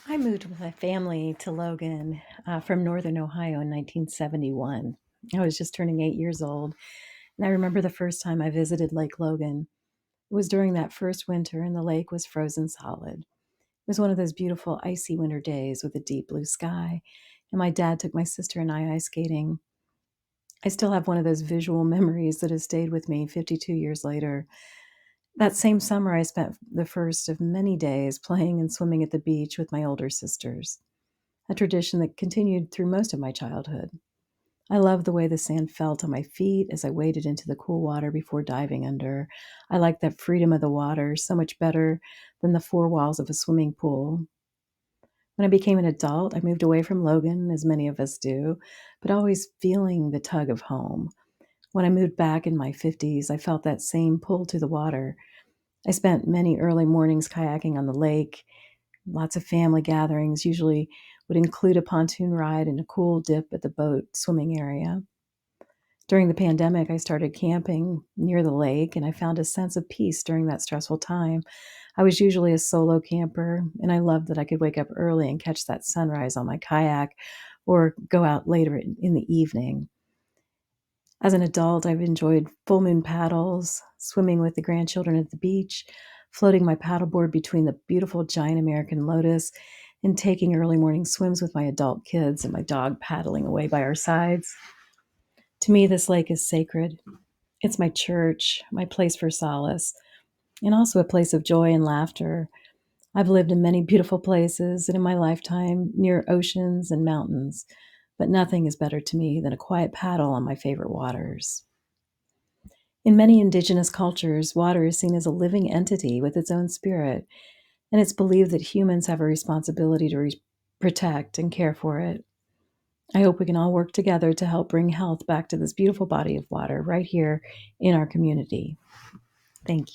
I moved with my family to Logan from Northern Ohio in 1971. I was just turning 8 years old, and I remember the first time I visited Lake Logan. It was during that first winter, and the lake was frozen solid. It was one of those beautiful, icy winter days with a deep blue sky, and my dad took my sister and I ice skating. I still have one of those visual memories that has stayed with me 52 years later. That same summer, I spent the first of many days playing and swimming at the beach with my older sisters, a tradition that continued through most of my childhood. I loved the way the sand felt on my feet as I waded into the cool water before diving under. I liked that freedom of the water so much better than the four walls of a swimming pool. When I became an adult, I moved away from Logan, as many of us do, but always feeling the tug of home. When I moved back in my 50s, I felt that same pull to the water. I spent many early mornings kayaking on the lake. Lots of family gatherings usually would include a pontoon ride and a cool dip at the boat swimming area. During the pandemic, I started camping near the lake and I found a sense of peace during that stressful time. I was usually a solo camper, and I loved that I could wake up early and catch that sunrise on my kayak or go out later in the evening. As an adult, I've enjoyed full moon paddles, swimming with the grandchildren at the beach, floating my paddleboard between the beautiful giant American lotus, and taking early morning swims with my adult kids and my dog paddling away by our sides. To me, this lake is sacred. It's my church, my place for solace, and also a place of joy and laughter. I've lived in many beautiful places and in my lifetime near oceans and mountains, but nothing is better to me than a quiet paddle on my favorite waters. In many indigenous cultures, water is seen as a living entity with its own spirit, and it's believed that humans have a responsibility to protect and care for it. I hope we can all work together to help bring health back to this beautiful body of water right here in our community. Thank you.